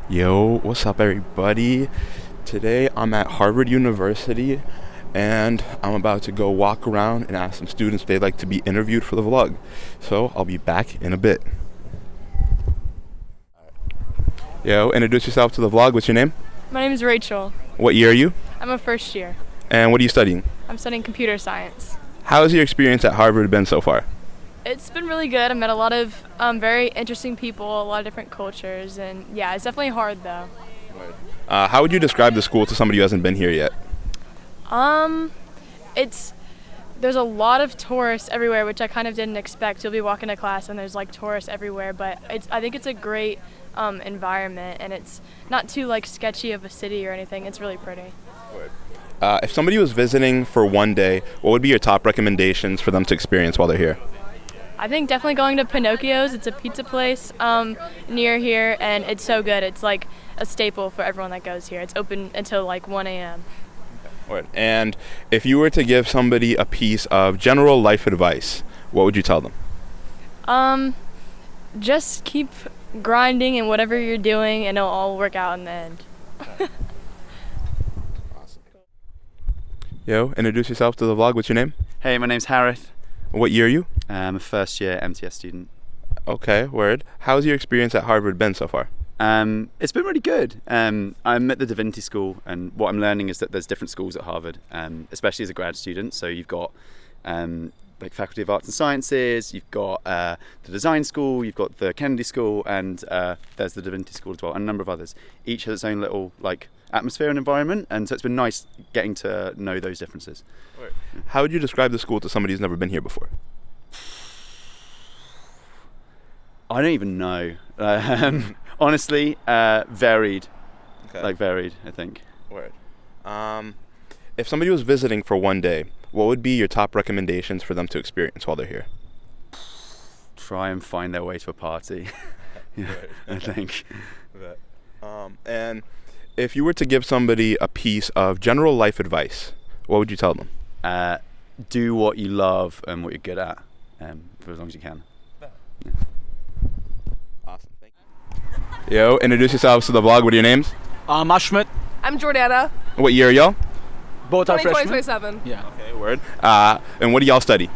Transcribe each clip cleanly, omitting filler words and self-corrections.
Yo, what's up, everybody? Today I'm at Harvard University and I'm about to go walk around and ask some students if they'd like to be interviewed for the vlog. So I'll be back in a bit. Yo, introduce yourself to the vlog. What's your name? My name is Rachel. What year are you? I'm a first year. And what are you studying? I'm studying computer science. How has your experience at Harvard been so far? It's been really good. I met a lot of very interesting people, a lot of different cultures, and yeah, it's definitely hard though. How would you describe the school to somebody who hasn't been here yet? There's a lot of tourists everywhere, which I kind of didn't expect. You'll be walking to class and there's like tourists everywhere, but I think it's a great environment, and it's not too like sketchy of a city or anything. It's really pretty. If somebody was visiting for one day, what would be your top recommendations for them to experience while they're here? I think definitely going to Pinocchio's. It's a pizza place near here, and it's so good. It's like a staple for everyone that goes here. It's open until like 1 a.m. And if you were to give somebody a piece of general life advice, what would you tell them? Just keep grinding in whatever you're doing, and it'll all work out in the end. Awesome. Yo, introduce yourself to the vlog. What's your name? Hey, my name's Harith. What year are you? I'm a first year MTS student. Okay, word. How's your experience at Harvard been so far? It's been really good. I'm at the Divinity School, and what I'm learning is that there's different schools at Harvard, especially as a grad student. So you've got like Faculty of Arts and Sciences, you've got the Design School, you've got the Kennedy School, and there's the Divinity School as well, and a number of others. Each has its own little like atmosphere and environment, and so it's been nice getting to know those differences. How would you describe the school to somebody who's never been here before? I don't even know. Honestly, varied. Okay. Like varied, I think. Word. If somebody was visiting for one day, what would be your top recommendations for them to experience while they're here? Try and find their way to a party. Yeah, I think. And if you were to give somebody a piece of general life advice, what would you tell them? Do what you love and what you're good at, for as long as you can. Yeah. Awesome, thank you. Yo, introduce yourselves to the vlog. What are your names? I'm Ashmit. I'm Jordana. What year are y'all? Both are freshmen. 2027. Yeah. Okay, word. And what do y'all study?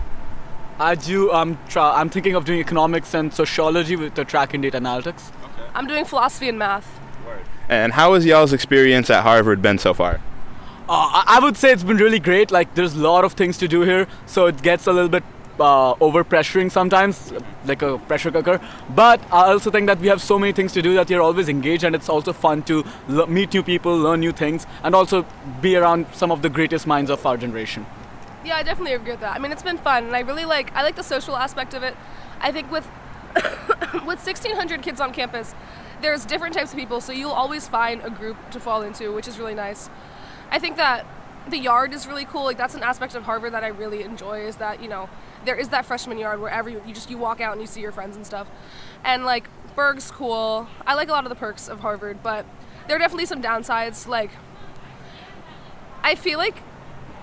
I do. I'm thinking of doing economics and sociology with the track in data analytics. I'm doing philosophy and math. And how has y'all's experience at Harvard been so far? I would say it's been really great. Like, there's a lot of things to do here, so it gets a little bit over-pressuring sometimes, like a pressure cooker. But I also think that we have so many things to do that you're always engaged, and it's also fun to meet new people, learn new things, and also be around some of the greatest minds of our generation. Yeah, I definitely agree with that. I mean, it's been fun, and I like the social aspect of it. I think with 1,600 kids on campus, there's different types of people, so you'll always find a group to fall into, which is really nice. I think that the yard is really cool. Like, that's an aspect of Harvard that I really enjoy, is that, you know, there is that freshman yard where you walk out and you see your friends and stuff. And like, Berg's cool. I like a lot of the perks of Harvard, but there are definitely some downsides. Like, I feel like,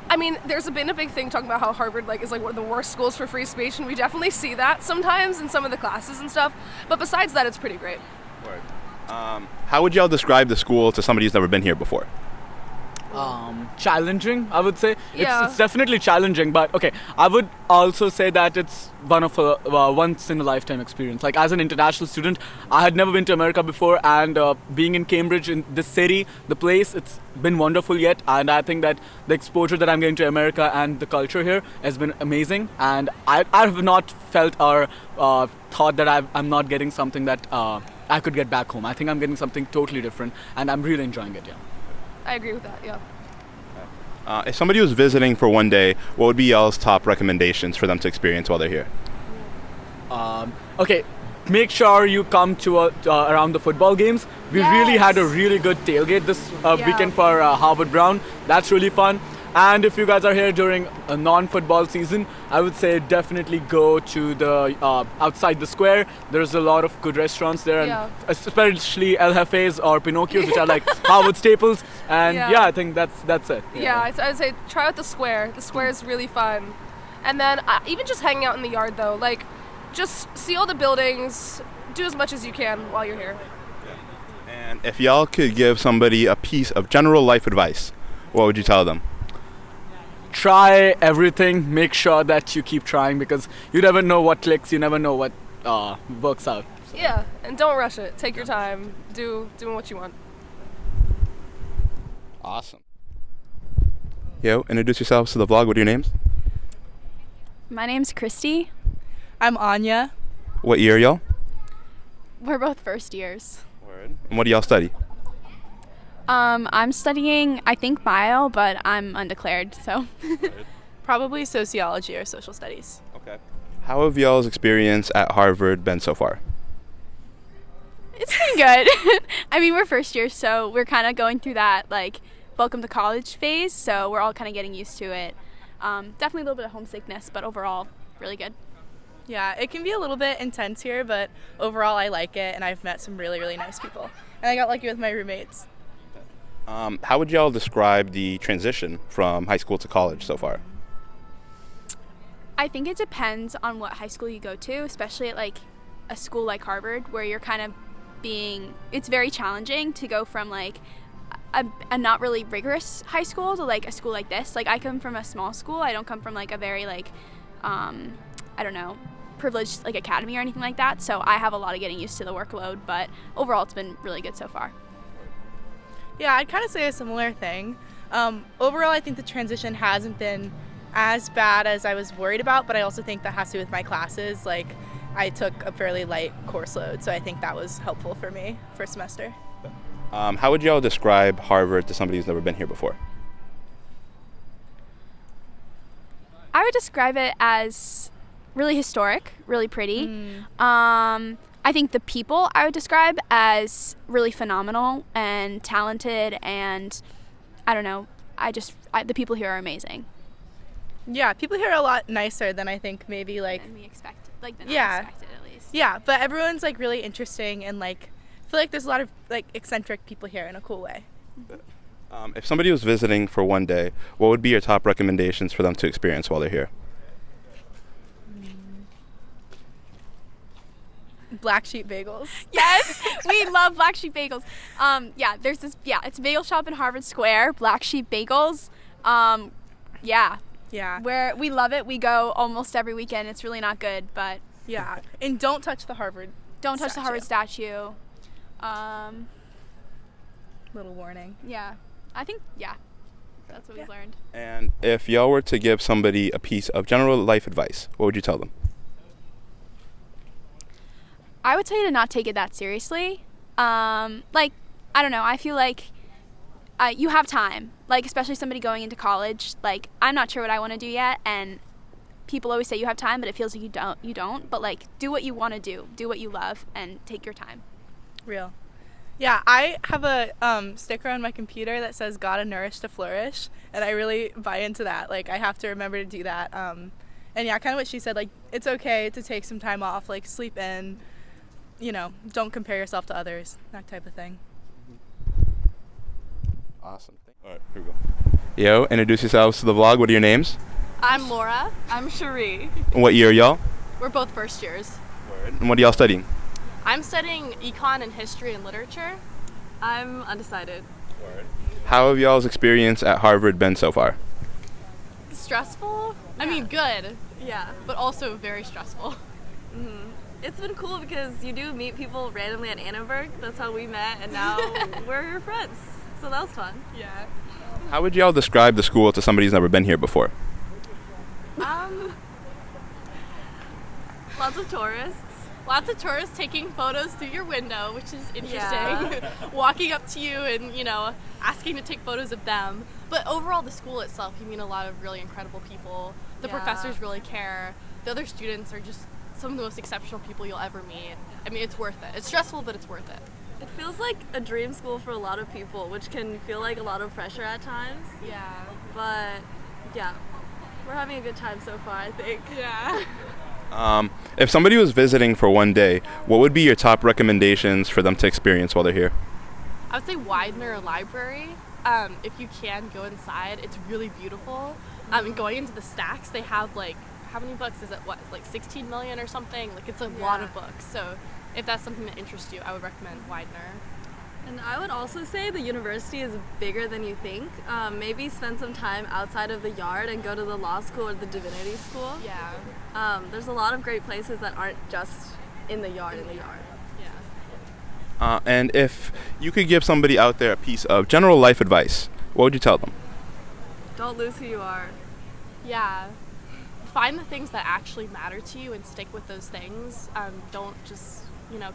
I mean, there's been a big thing talking about how Harvard is like one of the worst schools for free speech, and we definitely see that sometimes in some of the classes and stuff. But besides that, it's pretty great. How would y'all describe the school to somebody who's never been here before? Challenging, I would say. Yeah. It's definitely challenging, but okay, I would also say that it's one of a once in a lifetime experience. Like, as an international student, I had never been to America before, and being in Cambridge, in the city, the place, it's been wonderful yet, and I think that the exposure that I'm getting to America and the culture here has been amazing, and I have not felt or thought that I'm not getting something that I could get back home. I think I'm getting something totally different, and I'm really enjoying it, yeah. I agree with that, yeah. If somebody was visiting for one day, what would be y'all's top recommendations for them to experience while they're here? Okay, make sure you come to around the football games. We really had a really good tailgate this weekend for Harvard Brown. That's really fun. And if you guys are here during a non-football season, I would say definitely go to the outside the square. There's a lot of good restaurants there, and especially El Jefe's or Pinocchio's, which are like Harvard staples. And yeah, I think that's it. Yeah, I would say try out the square. The square is really fun. And then even just hanging out in the yard, though, like, just see all the buildings, do as much as you can while you're here. And And if y'all could give somebody a piece of general life advice, what would you tell them? Try everything. Make sure that you keep trying because you never know what clicks. You never know what works out. Yeah, and don't rush it. Take your time. Do what you want. Awesome. Yo, introduce yourselves to the vlog. What are your names? My name's Christy. I'm Anya. What year, y'all? We're both first years. Word. And what do y'all study? I'm studying, I think, bio, but I'm undeclared, so. Probably sociology or social studies. Okay. How have y'all's experience at Harvard been so far? It's been good. I mean, we're first years, so we're kind of going through that, like, welcome to college phase, so we're all kind of getting used to it. Definitely a little bit of homesickness, but overall, really good. Yeah, it can be a little bit intense here, but overall I like it, and I've met some really, really nice people. And I got lucky with my roommates. How would y'all describe the transition from high school to college so far? I think it depends on what high school you go to, especially at, like, a school like Harvard, where you're kind of it's very challenging to go from, like, a not really rigorous high school to, like, a school like this. Like, I come from a small school. I don't come from, like, a very, like, I don't know, privileged, like, academy or anything like that. So I have a lot of getting used to the workload, but overall it's been really good so far. Yeah, I'd kind of say a similar thing. Overall, I think the transition hasn't been as bad as I was worried about, but I also think that has to do with my classes. Like, I took a fairly light course load, so I think that was helpful for me first semester. How would y'all describe Harvard to somebody who's never been here before? I would describe it as really historic, really pretty. I think the people I would describe as really phenomenal and talented, and I don't know, the people here are amazing. Yeah, people here are a lot nicer than I think maybe, like... And we expect, like, than Yeah. I expected at least. Yeah, but everyone's, like, really interesting, and, like, I feel like there's a lot of, like, eccentric people here in a cool way. If somebody was visiting for one day, what would be your top recommendations for them to experience while they're here? Black sheep bagels. Yes, we love Black Sheep Bagels. There's this, it's a bagel shop in Harvard Square, Black Sheep Bagels. Yeah. Where we love it. We go almost every weekend. It's really not good, but Yeah. And don't touch the Harvard don't touch the Harvard statue. statue. Little warning. Yeah, I think, that's what we've learned. And if y'all were to give somebody a piece of general life advice, what would you tell them? I would tell you to not take it that seriously. Like, I don't know, I feel like you have time. Like, especially somebody going into college. Like, I'm not sure what I want to do yet, and people always say you have time, but it feels like you don't. But, like, do what you want to do. Do what you love, and take your time. Real. Yeah, I have a sticker on my computer that says "Gotta nourish to flourish," and I really buy into that. Like, I have to remember to do that. And yeah, kind of what she said. Like, it's okay to take some time off. Like, sleep in. You know, don't compare yourself to others. That type of thing. Awesome. All right, here we go. Yo, introduce yourselves to the vlog. What are your names? I'm Laura. I'm Sheree. And what year, y'all? We're both first years. And what are y'all studying? I'm studying econ and history and literature. I'm undecided. How have y'all's experience at Harvard been so far? Stressful? I mean, good. Yeah, but also very stressful. It's been cool because you do meet people randomly at Annenberg. That's how we met, and now we're friends. So that was fun. Yeah. How would y'all describe the school to somebody who's never been here before? Lots of tourists. Lots of tourists taking photos through your window, which is interesting. Yeah. Walking up to you and, asking to take photos of them. But overall, the school itself, you meet a lot of really incredible people. The professors really care. The other students are just some of the most exceptional people you'll ever meet. I mean, it's worth it. It's stressful, but it's worth it. It feels like a dream school for a lot of people, which can feel like a lot of pressure at times. Yeah. But, yeah, we're having a good time so far, I think. Yeah. If somebody was visiting for one day, what would be your top recommendations for them to experience while they're here? I would say Widener Library. If you can, go inside. It's really beautiful. And going into the stacks, they have, like, how many books is it? What, like 16 million or something? Like, it's a lot of books. So if that's something that interests you, I would recommend Widener. And I would also say the university is bigger than you think. Maybe spend some time outside of the yard and go to the law school or the divinity school. Yeah. There's a lot of great places that aren't just in the yard. Yeah. And if you could give somebody out there a piece of general life advice, what would you tell them? Don't lose who you are. Yeah. Find the things that actually matter to you and stick with those things. Don't just,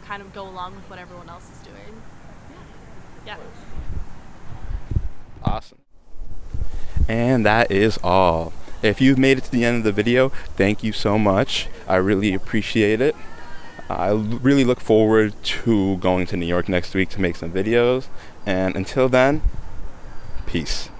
kind of go along with what everyone else is doing. Yeah. Awesome. And that is all. If you've made it to the end of the video, thank you so much. I really appreciate it. I really look forward to going to New York next week to make some videos. And until then, peace.